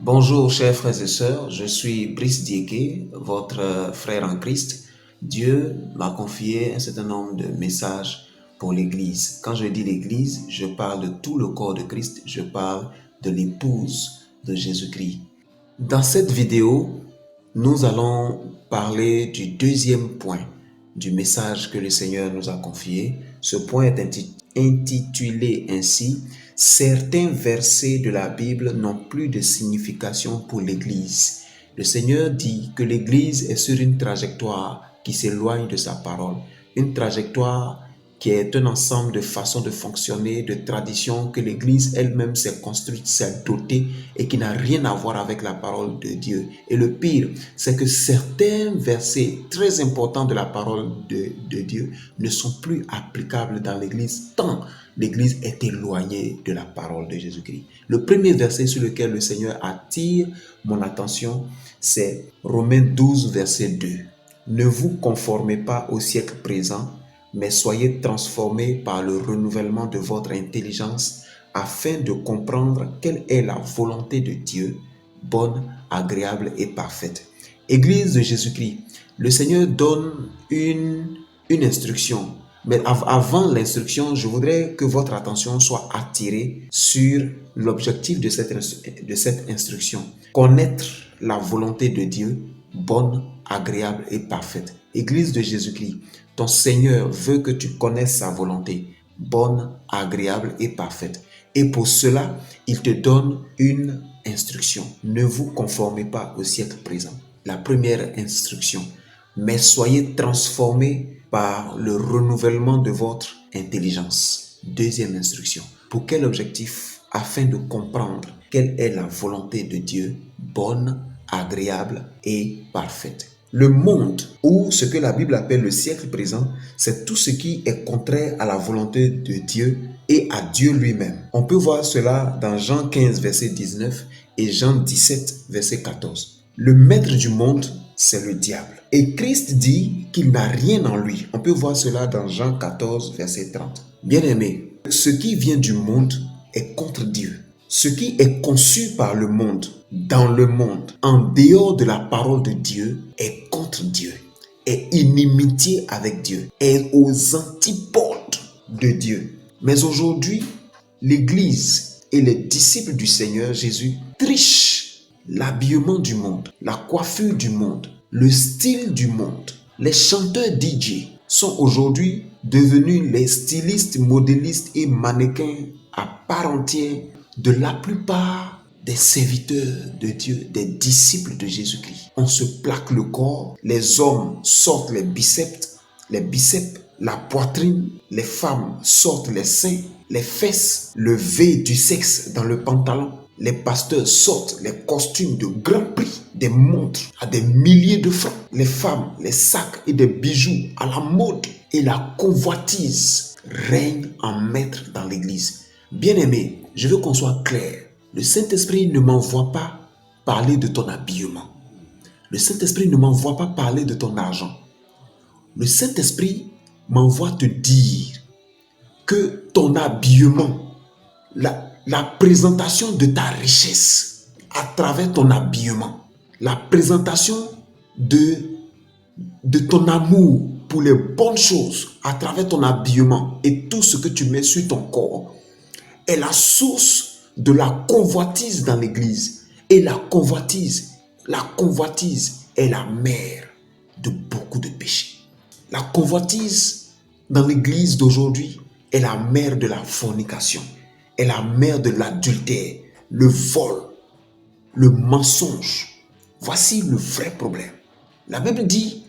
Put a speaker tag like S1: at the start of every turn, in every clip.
S1: Bonjour chers frères et sœurs, je suis Brice Diéké, votre frère en Christ. Dieu m'a confié un certain nombre de messages pour l'Église. Quand je dis l'Église, je parle de tout le corps de Christ, je parle de l'épouse de Jésus-Christ. Dans cette vidéo, nous allons parler du deuxième point du message que le Seigneur nous a confié. Ce point est intitulé ainsi « Certains versets de la Bible n'ont plus de signification pour l'Église ». Le Seigneur dit que l'Église est sur une trajectoire qui s'éloigne de sa parole, une trajectoire qui est un ensemble de façons de fonctionner, de traditions que l'Église elle-même s'est construite, s'est dotée et qui n'a rien à voir avec la parole de Dieu. Et le pire, c'est que certains versets très importants de la parole de Dieu ne sont plus applicables dans l'Église tant l'Église est éloignée de la parole de Jésus-Christ. Le premier verset sur lequel le Seigneur attire mon attention, c'est Romains 12, verset 2. Ne vous conformez pas au siècle présent, mais soyez transformés par le renouvellement de votre intelligence afin de comprendre quelle est la volonté de Dieu, bonne, agréable et parfaite. Église de Jésus-Christ, le Seigneur donne une instruction. Mais avant l'instruction, je voudrais que votre attention soit attirée sur l'objectif de cette instruction. Connaître la volonté de Dieu, bonne, agréable et parfaite. Église de Jésus-Christ, ton Seigneur veut que tu connaisses sa volonté, bonne, agréable et parfaite. Et pour cela, il te donne une instruction. Ne vous conformez pas au siècle présent. La première instruction. Mais soyez transformés par le renouvellement de votre intelligence. Deuxième instruction. Pour quel objectif? Afin de comprendre quelle est la volonté de Dieu, bonne, agréable et parfaite. Le monde, ou ce que la Bible appelle le siècle présent, c'est tout ce qui est contraire à la volonté de Dieu et à Dieu lui-même. On peut voir cela dans Jean 15, verset 19 et Jean 17, verset 14. Le maître du monde, c'est le diable. Et Christ dit qu'il n'a rien en lui. On peut voir cela dans Jean 14, verset 30. Bien-aimés, ce qui vient du monde est contre Dieu. Ce qui est conçu par le monde, dans le monde, en dehors de la parole de Dieu, est contre Dieu, est inimitié avec Dieu, est aux antipodes de Dieu. Mais aujourd'hui, l'Église et les disciples du Seigneur Jésus trichent l'habillement du monde, la coiffure du monde, le style du monde. Les chanteurs DJ sont aujourd'hui devenus les stylistes, modélistes et mannequins à part entière de la plupart des serviteurs de Dieu, des disciples de Jésus-Christ. On se plaque le corps, les hommes sortent les biceps, la poitrine, les femmes sortent les seins, les fesses, le V du sexe dans le pantalon. Les pasteurs sortent les costumes de grand prix, des montres à des milliers de francs. Les femmes, les sacs et des bijoux à la mode. Et la convoitise règne en maître dans l'église. Bien-aimé, je veux qu'on soit clair. Le Saint-Esprit ne m'envoie pas parler de ton habillement. Le Saint-Esprit ne m'envoie pas parler de ton argent. Le Saint-Esprit m'envoie te dire que ton habillement, la présentation de ta richesse à travers ton habillement, la présentation de ton amour pour les bonnes choses à travers ton habillement et tout ce que tu mets sur ton corps est la source de la convoitise dans l'église. Et la convoitise est la mère de beaucoup de péchés. La convoitise dans l'église d'aujourd'hui est la mère de la fornication, est la mère de l'adultère, le vol, le mensonge. Voici le vrai problème. La Bible dit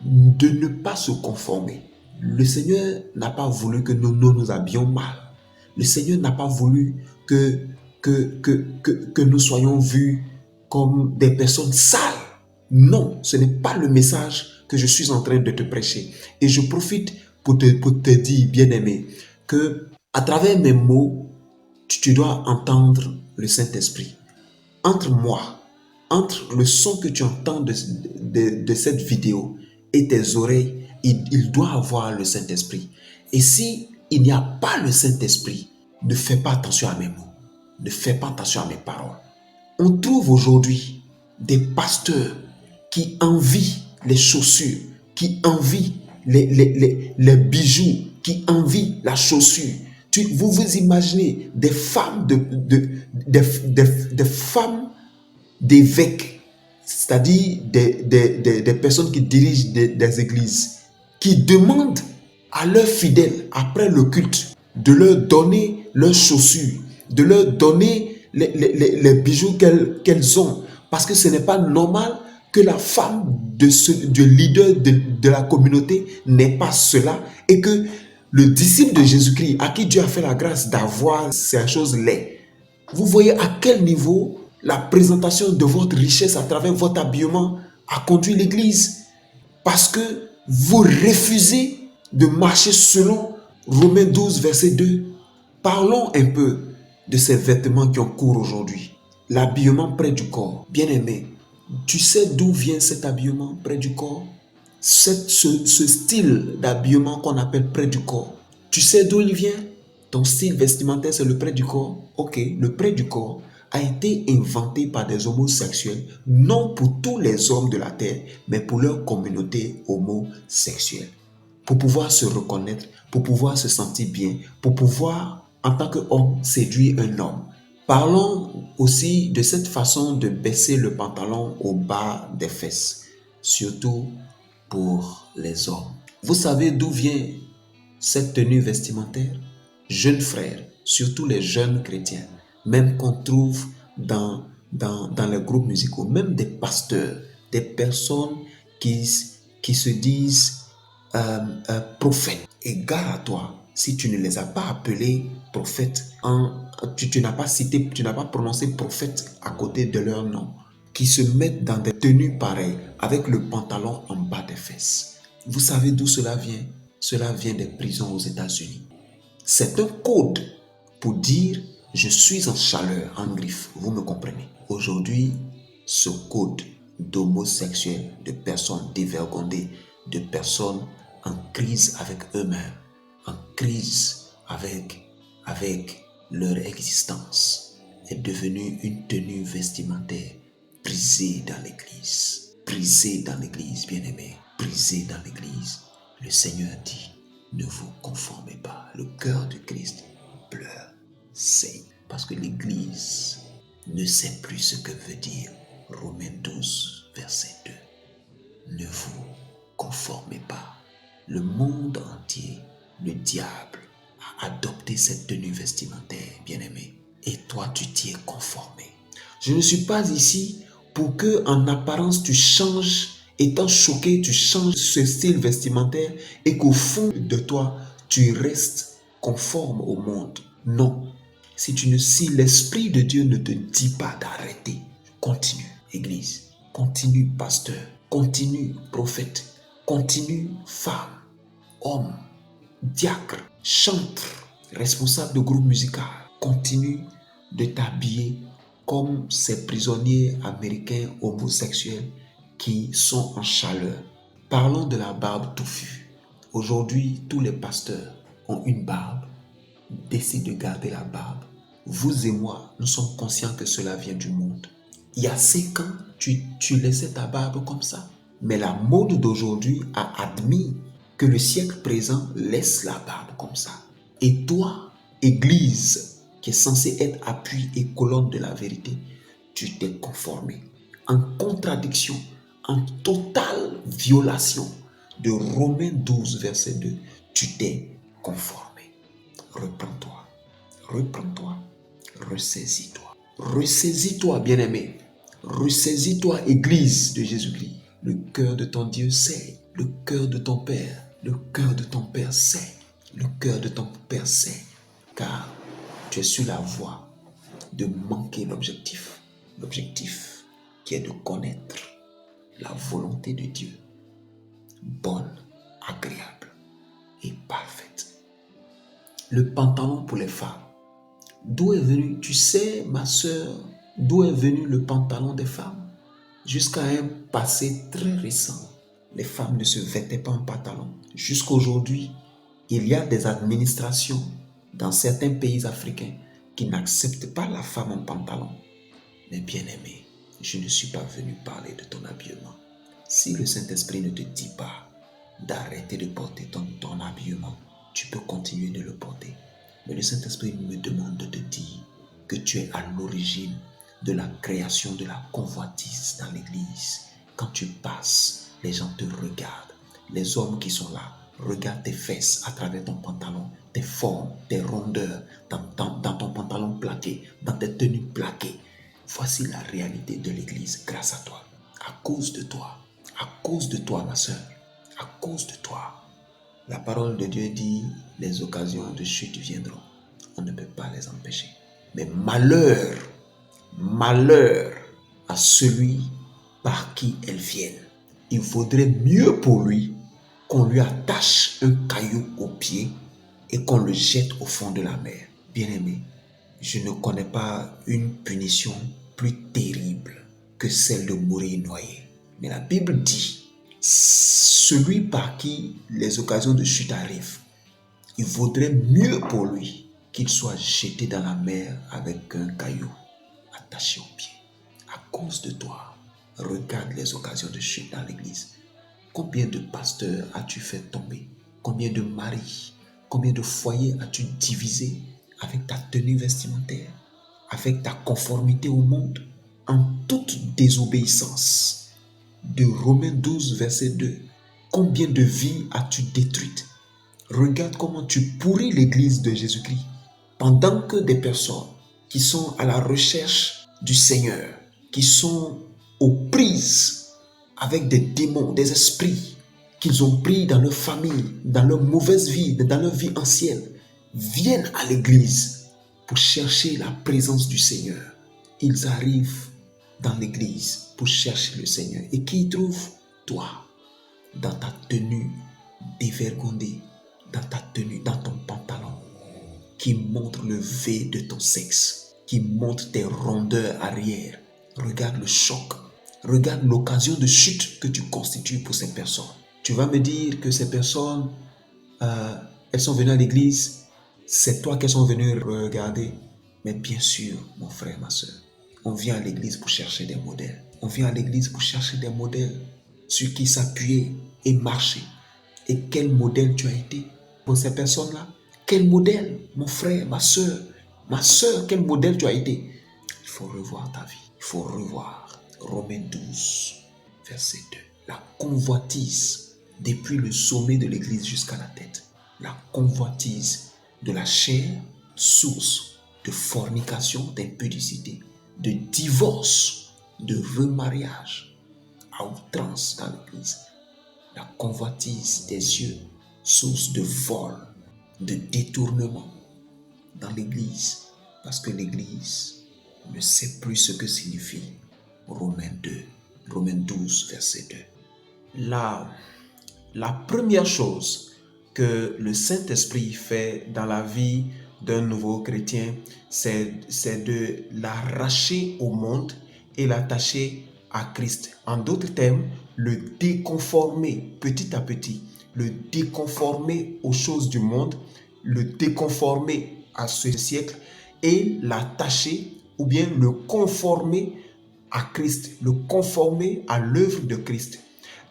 S1: de ne pas se conformer. Le Seigneur n'a pas voulu que nous habillions mal. Le Seigneur n'a pas voulu que nous soyons vus comme des personnes sales. Non, ce n'est pas le message que je suis en train de te prêcher. Et je profite pour te dire, bien-aimé, que à travers mes mots, tu dois entendre le Saint-Esprit. Entre le son que tu entends de cette vidéo et tes oreilles, il doit avoir le Saint-Esprit. Et si il n'y a pas le Saint-Esprit, ne fais pas attention à mes mots. Ne fais pas attention à mes paroles. On trouve aujourd'hui des pasteurs qui envient les chaussures, qui envient les bijoux, qui envient la chaussure. Vous vous imaginez des femmes des femmes d'évêques, c'est-à-dire des personnes qui dirigent des églises, qui demandent à leurs fidèles, après le culte, de leur donner leurs chaussures, de leur donner les bijoux qu'elles ont. Parce que ce n'est pas normal que la femme de leader de la communauté n'ait pas cela et que le disciple de Jésus-Christ, à qui Dieu a fait la grâce d'avoir ces choses l'ait. Vous voyez à quel niveau la présentation de votre richesse à travers votre habillement a conduit l'Église. Parce que vous refusez de marcher selon Romains 12, verset 2. Parlons un peu de ces vêtements qui ont cours aujourd'hui. L'habillement près du corps. Bien-aimé, tu sais d'où vient cet habillement près du corps? Ce style d'habillement qu'on appelle près du corps. Tu sais d'où il vient? Ton style vestimentaire, c'est le près du corps. Ok, le près du corps a été inventé par des homosexuels, non pour tous les hommes de la terre, mais pour leur communauté homosexuelle. Pour pouvoir se reconnaître, pour pouvoir se sentir bien, pour pouvoir, en tant qu'homme, séduire un homme. Parlons aussi de cette façon de baisser le pantalon au bas des fesses, surtout pour les hommes. Vous savez d'où vient cette tenue vestimentaire? Jeunes frères, surtout les jeunes chrétiens, même qu'on trouve dans les groupes musicaux, même des pasteurs, des personnes qui se disent prophètes. Et gare à toi, si tu ne les as pas appelés prophètes, tu n'as pas cité, tu n'as pas prononcé prophète à côté de leur nom, qui se mettent dans des tenues pareilles, avec le pantalon en bas des fesses. Vous savez d'où cela vient? Cela vient des prisons aux États-Unis. C'est un code pour dire je suis en chaleur, en griffe. Vous me comprenez? Aujourd'hui, ce code d'homosexuels, de personnes dévergondées, de personnes en crise avec eux-mêmes, en crise avec leur existence, est devenu une tenue vestimentaire brisée dans l'église. Brisée dans l'église, bien-aimé. Brisée dans l'église. Le Seigneur dit, ne vous conformez pas. Le cœur de Christ pleure, saigne. Parce que l'église ne sait plus ce que veut dire Romains 12, verset 2. Ne vous conformez pas. Le monde entier, le diable, a adopté cette tenue vestimentaire, bien-aimé. Et toi, tu t'y es conformé. Je ne suis pas ici pour que, en apparence, tu changes. Étant choqué, tu changes ce style vestimentaire et qu'au fond de toi, tu restes conforme au monde. Non. Si l'Esprit de Dieu ne te dit pas d'arrêter, continue, Église. Continue, pasteur. Continue, prophète. Continue, femme, homme, diacre, chantre, responsable de groupe musical. Continue de t'habiller comme ces prisonniers américains homosexuels qui sont en chaleur. Parlons de la barbe touffue. Aujourd'hui, tous les pasteurs ont une barbe, décident de garder la barbe. Vous et moi, nous sommes conscients que cela vient du monde. Il y a 5 ans, tu laissais ta barbe comme ça. Mais la mode d'aujourd'hui a admis que le siècle présent laisse la barbe comme ça. Et toi, Église, qui est censée être appui et colonne de la vérité, tu t'es conformé. En contradiction, en totale violation de Romains 12, verset 2, tu t'es conformé. Reprends-toi, reprends-toi, ressaisis-toi. Ressaisis-toi, bien-aimé. Ressaisis-toi, Église de Jésus-Christ. Le cœur de ton Dieu sait, le cœur de ton Père, le cœur de ton Père sait, le cœur de ton Père sait, car tu es sur la voie de manquer l'objectif. L'objectif qui est de connaître la volonté de Dieu, bonne, agréable et parfaite. Le pantalon pour les femmes. D'où est venu, tu sais, ma sœur, d'où est venu le pantalon des femmes? Jusqu'à un passé très récent, les femmes ne se vêtaient pas en pantalon. Jusqu'à aujourd'hui, il y a des administrations dans certains pays africains qui n'acceptent pas la femme en pantalon. Mais bien-aimé, je ne suis pas venu parler de ton habillement. Si le Saint-Esprit ne te dit pas d'arrêter de porter ton habillement, tu peux continuer de le porter. Mais le Saint-Esprit me demande de te dire que tu es à l'origine de la création de la convoitise dans l'église. Quand tu passes, les gens te regardent. Les hommes qui sont là regardent tes fesses à travers ton pantalon, tes formes, tes rondeurs, dans ton pantalon plaqué, dans tes tenues plaquées. Voici la réalité de l'église grâce à toi, à cause de toi, ma soeur, à cause de toi. La parole de Dieu dit, les occasions de chute viendront. On ne peut pas les empêcher. Mais malheur à celui par qui elles viennent. Il vaudrait mieux pour lui qu'on lui attache un caillou au pied et qu'on le jette au fond de la mer. Bien-aimé, je ne connais pas une punition plus terrible que celle de mourir noyé. Mais la Bible dit, celui par qui les occasions de chute arrivent, il vaudrait mieux pour lui qu'il soit jeté dans la mer avec un caillou attaché au pied. À cause de toi, regarde les occasions de chute dans l'église. Combien de pasteurs as-tu fait tomber? Combien de maris? Combien de foyers as-tu divisé avec ta tenue vestimentaire, avec ta conformité au monde, en toute désobéissance? De Romains 12, verset 2. Combien de vies as-tu détruites? Regarde comment tu pourris l'église de Jésus-Christ pendant que des personnes qui sont à la recherche du Seigneur, qui sont aux prises avec des démons, des esprits qu'ils ont pris dans leur famille, dans leur mauvaise vie, dans leur vie ancienne, viennent à l'église pour chercher la présence du Seigneur. Ils arrivent dans l'église pour chercher le Seigneur. Et qui y trouvent? Toi, dans ta tenue dévergondée, dans ta tenue, dans ton pantalon, qui montre le V de ton sexe, qui montre tes rondeurs arrière. Regarde le choc, regarde l'occasion de chute que tu constitues pour ces personnes. Tu vas me dire que ces personnes, elles sont venues à l'église, c'est toi qu'elles sont venues regarder. Mais bien sûr, mon frère, ma soeur, on vient à l'église pour chercher des modèles. On vient à l'église pour chercher des modèles sur qui s'appuyer et marcher. Et quel modèle tu as été pour ces personnes-là? Quel modèle, mon frère, ma soeur, quel modèle tu as été? Il faut revoir ta vie. Il faut revoir. Romains 12, verset 2. La convoitise depuis le sommet de l'église jusqu'à la tête. La convoitise de la chair, source de fornication, d'impudicité, de divorce, de remariage à outrance dans l'église. La convoitise des yeux, source de vol, de détournement dans l'église, parce que l'église ne sait plus ce que signifie Romains 12, verset 2. La première chose que le Saint-Esprit fait dans la vie d'un nouveau chrétien, c'est de l'arracher au monde et l'attacher à Christ. En d'autres termes, le déconformer petit à petit, le déconformer aux choses du monde, le déconformer à ce siècle et l'attacher ou bien le conformer à Christ, le conformer à l'œuvre de Christ.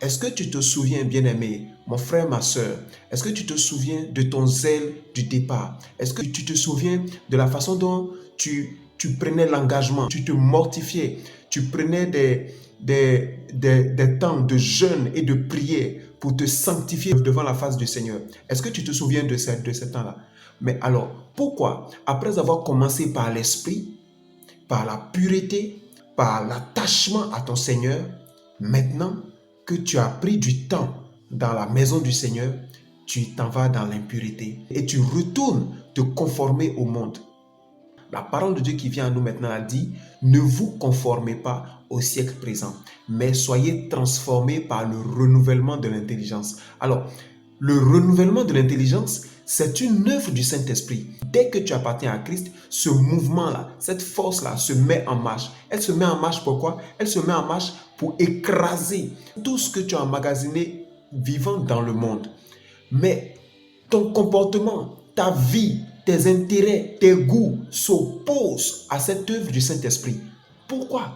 S1: Est-ce que tu te souviens, bien-aimé, mon frère, ma soeur, est-ce que tu te souviens de ton zèle du départ? Est-ce que tu te souviens de la façon dont tu prenais l'engagement, tu te mortifiais, tu prenais des temps de jeûne et de prière pour te sanctifier devant la face du Seigneur? Est-ce que tu te souviens de ce temps-là? Mais alors, pourquoi, après avoir commencé par l'esprit, par la pureté, par l'attachement à ton Seigneur, maintenant que tu as pris du temps dans la maison du Seigneur, tu t'en vas dans l'impureté et tu retournes te conformer au monde? La parole de Dieu qui vient à nous maintenant a dit, ne vous conformez pas au siècle présent, mais soyez transformés par le renouvellement de l'intelligence. Alors, le renouvellement de l'intelligence, c'est une œuvre du Saint-Esprit. Dès que tu appartiens à Christ, ce mouvement-là, cette force-là se met en marche. Elle se met en marche pourquoi? Elle se met en marche pour écraser tout ce que tu as emmagasiné vivant dans le monde. Mais ton comportement, ta vie, tes intérêts, tes goûts s'opposent à cette œuvre du Saint-Esprit. Pourquoi?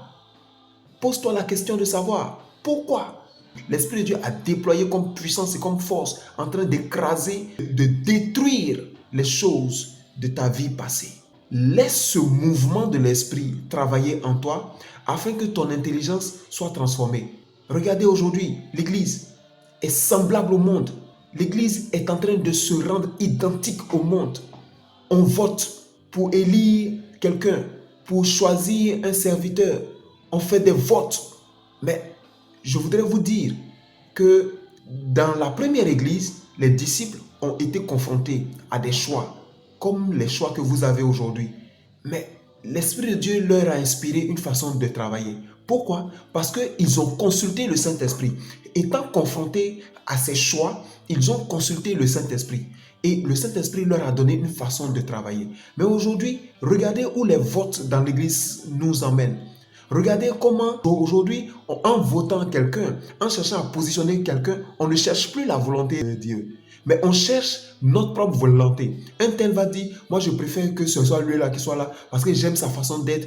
S1: Pose-toi la question de savoir pourquoi. L'Esprit de Dieu a déployé comme puissance et comme force en train d'écraser, de détruire les choses de ta vie passée. Laisse ce mouvement de l'Esprit travailler en toi afin que ton intelligence soit transformée. Regardez aujourd'hui, l'Église est semblable au monde. L'Église est en train de se rendre identique au monde. On vote pour élire quelqu'un, pour choisir un serviteur. On fait des votes. Mais je voudrais vous dire que dans la première église, les disciples ont été confrontés à des choix, comme les choix que vous avez aujourd'hui. Mais l'Esprit de Dieu leur a inspiré une façon de travailler. Pourquoi? Parce qu'ils ont consulté le Saint-Esprit. Étant confrontés à ces choix, ils ont consulté le Saint-Esprit. Et le Saint-Esprit leur a donné une façon de travailler. Mais aujourd'hui, regardez où les votes dans l'église nous emmènent. Regardez comment aujourd'hui, en votant quelqu'un, en cherchant à positionner quelqu'un, on ne cherche plus la volonté de Dieu. Mais on cherche notre propre volonté. Un tel va dire, moi je préfère que ce soit lui-là qui soit là parce que j'aime sa façon d'être.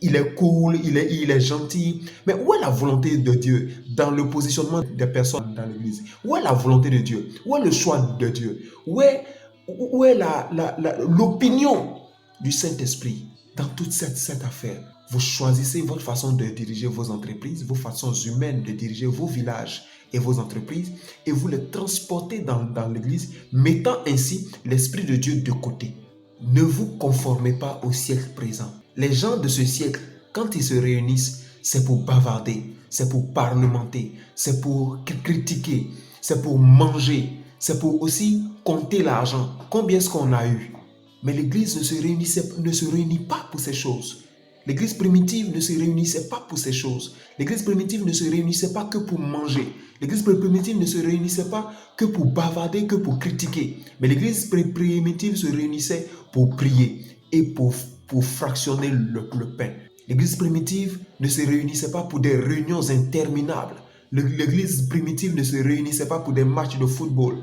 S1: Il est cool, il est gentil. Mais où est la volonté de Dieu dans le positionnement des personnes dans l'église? Où est la volonté de Dieu? Où est le choix de Dieu? Où est l'opinion du Saint-Esprit dans toute cette affaire? Vous choisissez votre façon de diriger vos entreprises, vos façons humaines de diriger vos villages et vos entreprises, et vous les transportez dans l'église, mettant ainsi l'Esprit de Dieu de côté. Ne vous conformez pas au siècle présent. Les gens de ce siècle, quand ils se réunissent, c'est pour bavarder, c'est pour parlementer, c'est pour critiquer, c'est pour manger, c'est pour aussi compter l'argent. Combien est-ce qu'on a eu? Mais l'église ne se réunit pas pour ces choses. L'église primitive ne se réunissait pas pour ces choses. L'église primitive ne se réunissait pas que pour manger. L'église primitive ne se réunissait pas que pour bavarder, que pour critiquer. Mais l'église primitive se réunissait pour prier et pour fractionner le pain. L'église primitive ne se réunissait pas pour des réunions interminables. L'église primitive ne se réunissait pas pour des matchs de football,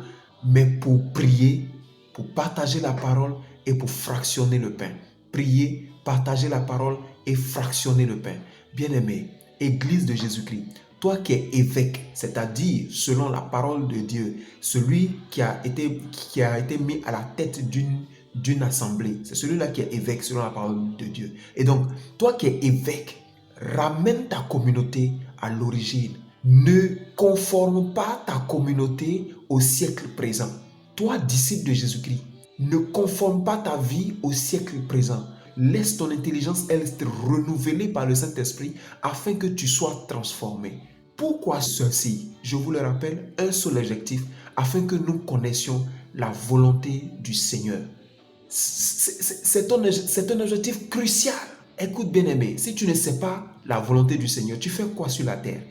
S1: mais pour prier, pour partager la parole et pour fractionner le pain. Prier, partager la parole et fractionner le pain. Bien-aimé, Église de Jésus-Christ, toi qui es évêque, c'est-à-dire selon la parole de Dieu, celui qui a été mis à la tête d'une assemblée, c'est celui-là qui est évêque selon la parole de Dieu. Et donc, toi qui es évêque, ramène ta communauté à l'origine. Ne conforme pas ta communauté au siècle présent. Toi, disciple de Jésus-Christ, ne conforme pas ta vie au siècle présent. Laisse ton intelligence être renouvelée par le Saint-Esprit afin que tu sois transformé. Pourquoi ceci? Je vous le rappelle, un seul objectif, afin que nous connaissions la volonté du Seigneur. C'est un objectif crucial. Écoute bien aimé, si tu ne sais pas la volonté du Seigneur, tu fais quoi sur la terre?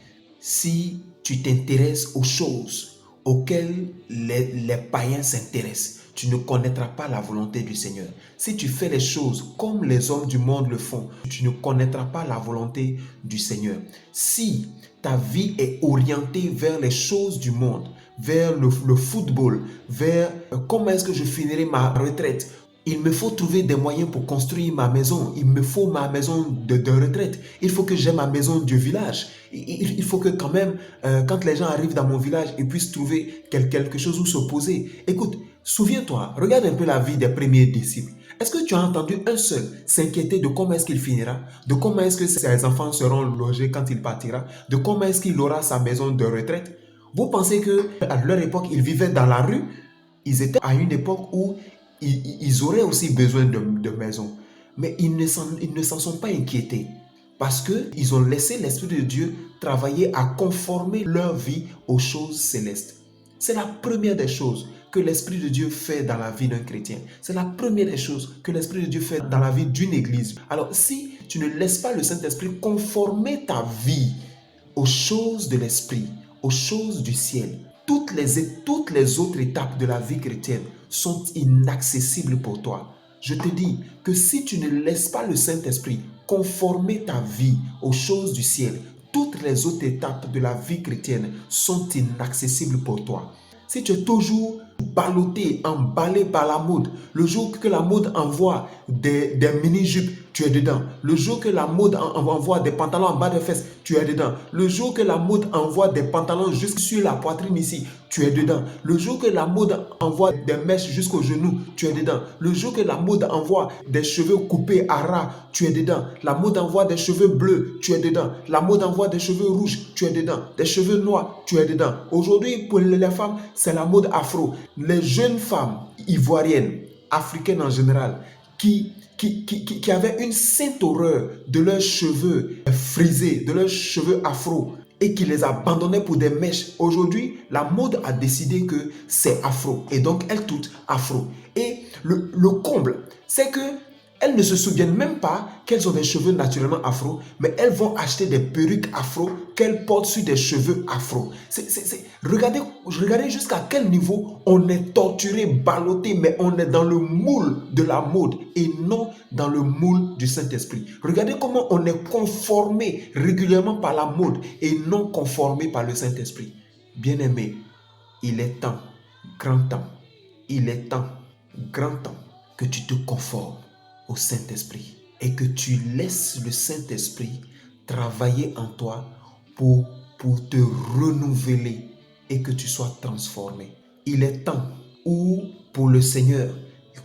S1: Si tu t'intéresses aux choses auxquelles les païens s'intéressent, tu ne connaîtras pas la volonté du Seigneur. Si tu fais les choses comme les hommes du monde le font, tu ne connaîtras pas la volonté du Seigneur. Si ta vie est orientée vers les choses du monde, vers le football, vers comment est-ce que je finirai ma retraite, il me faut trouver des moyens pour construire ma maison. Il me faut ma maison de retraite. Il faut que j'aie ma maison du village. Il faut que quand même, quand les gens arrivent dans mon village, ils puissent trouver quelque chose où se poser. Écoute, souviens-toi, regarde un peu la vie des premiers disciples. Est-ce que tu as entendu un seul s'inquiéter de comment est-ce qu'il finira? De comment est-ce que ses enfants seront logés quand il partira? De comment est-ce qu'il aura sa maison de retraite? Vous pensez qu'à leur époque, ils vivaient dans la rue? Ils étaient à une époque où ils auraient aussi besoin de maison. Mais ils ne s'en sont pas inquiétés. Parce qu'ils ont laissé l'Esprit de Dieu travailler à conformer leur vie aux choses célestes. C'est la première des choses que l'Esprit de Dieu fait dans la vie d'un chrétien. C'est la première des choses que l'Esprit de Dieu fait dans la vie d'une église. Alors si tu ne laisses pas le Saint-Esprit conformer ta vie aux choses de l'Esprit, aux choses du ciel, toutes les autres étapes de la vie chrétienne sont inaccessibles pour toi. Je te dis que si tu ne laisses pas le Saint-Esprit conformer ta vie aux choses du ciel, toutes les autres étapes de la vie chrétienne sont inaccessibles pour toi. Si tu es toujours ballotté, emballé par la mode, le jour que la mode envoie des mini-jupes, tu es dedans. Le jour que la mode envoie des pantalons en bas des fesses, tu es dedans. Le jour que la mode envoie des pantalons jusque sur la poitrine ici, tu es dedans. Le jour que la mode envoie des mèches jusqu'aux genoux, tu es dedans. Le jour que la mode envoie des cheveux coupés à ras, tu es dedans. La mode envoie des cheveux bleus, tu es dedans. La mode envoie des cheveux rouges, tu es dedans. Des cheveux noirs, tu es dedans. Aujourd'hui, pour les femmes, c'est la mode afro. Les jeunes femmes ivoiriennes, africaines en général, qui avaient une sainte horreur de leurs cheveux frisés, de leurs cheveux afro, et qui les abandonnaient pour des mèches. Aujourd'hui, la mode a décidé que c'est afro, et donc elles toutes afro. Et le comble, c'est que elles ne se souviennent même pas qu'elles ont des cheveux naturellement afro, mais elles vont acheter des perruques afro qu'elles portent sur des cheveux afro. Regardez jusqu'à quel niveau on est torturé, ballotté, mais on est dans le moule de la mode et non dans le moule du Saint-Esprit. Regardez comment on est conformé régulièrement par la mode et non conformé par le Saint-Esprit. Bien-aimé, il est temps, grand temps, il est temps, grand temps que tu te conformes au Saint-Esprit et que tu laisses le Saint-Esprit travailler en toi pour te renouveler et que tu sois transformé. Il est temps où pour le Seigneur,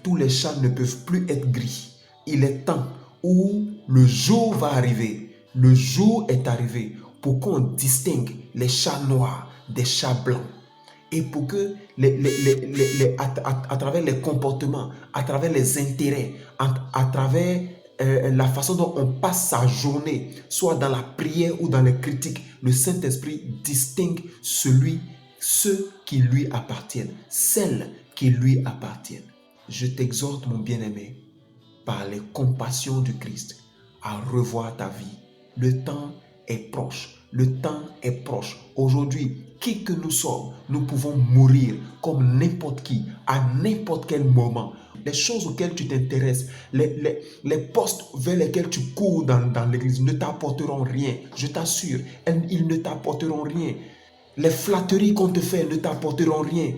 S1: tous les chats ne peuvent plus être gris. Il est temps où le jour va arriver. Le jour est arrivé pour qu'on distingue les chats noirs des chats blancs. Et pour que à travers les comportements, à travers les intérêts, à travers la façon dont on passe sa journée, soit dans la prière ou dans les critiques, le Saint-Esprit distingue ceux qui lui appartiennent, celles qui lui appartiennent. Je t'exhorte, mon bien-aimé, par les compassions du Christ, à revoir ta vie. Le temps est proche. Le temps est proche. Aujourd'hui, qui que nous sommes, nous pouvons mourir comme n'importe qui, à n'importe quel moment. Les choses auxquelles tu t'intéresses, les postes vers lesquels tu cours dans l'église ne t'apporteront rien. Je t'assure, ils ne t'apporteront rien. Les flatteries qu'on te fait ne t'apporteront rien.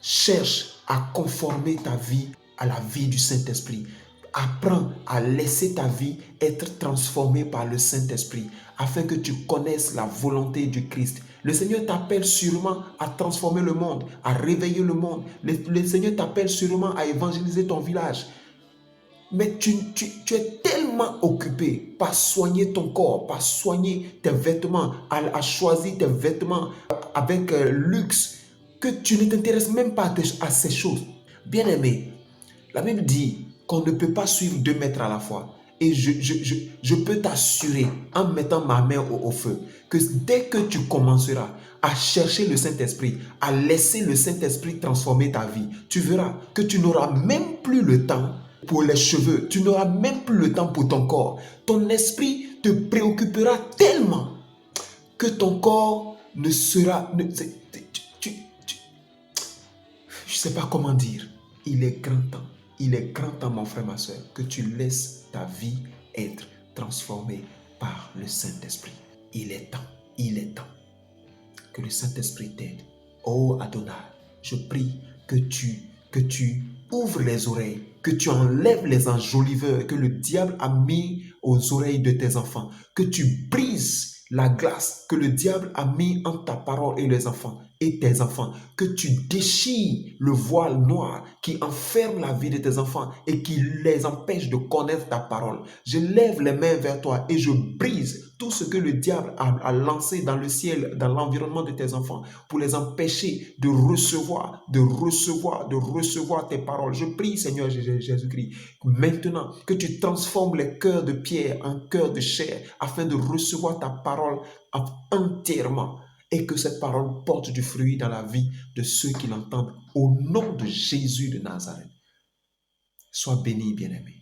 S1: Cherche à conformer ta vie à la vie du Saint-Esprit. Apprends à laisser ta vie être transformée par le Saint-Esprit afin que tu connaisses la volonté du Christ. Le Seigneur t'appelle sûrement à transformer le monde, à réveiller le monde. Le Seigneur t'appelle sûrement à évangéliser ton village. Mais tu es tellement occupé par soigner ton corps, par soigner tes vêtements, à choisir tes vêtements avec luxe, que tu ne t'intéresses même pas à ces choses. Bien-aimé, la Bible dit qu'on ne peut pas suivre 2 maîtres à la fois. Et je peux t'assurer, en mettant ma main au feu, que dès que tu commenceras à chercher le Saint-Esprit, à laisser le Saint-Esprit transformer ta vie, tu verras que tu n'auras même plus le temps pour les cheveux, tu n'auras même plus le temps pour ton corps. Ton esprit te préoccupera tellement que ton corps ne sera... je ne sais pas comment dire. Il est grand temps. Il est grand temps, mon frère, ma soeur, que tu laisses ta vie être transformée par le Saint-Esprit. Il est temps que le Saint-Esprit t'aide. Oh Adonai, je prie que tu ouvres les oreilles, que tu enlèves les enjoliveurs que le diable a mis aux oreilles de tes enfants, que tu brises la glace que le diable a mis entre ta parole et les enfants et tes enfants, que tu déchires le voile noir qui enferme la vie de tes enfants et qui les empêche de connaître ta parole. Je lève les mains vers toi et je brise tout ce que le diable a lancé dans le ciel, dans l'environnement de tes enfants, pour les empêcher de recevoir tes paroles. Je prie, Seigneur Jésus-Christ, maintenant que tu transformes les cœurs de pierre en cœurs de chair, afin de recevoir ta parole entièrement, et que cette parole porte du fruit dans la vie de ceux qui l'entendent. Au nom de Jésus de Nazareth. Sois béni, bien-aimé.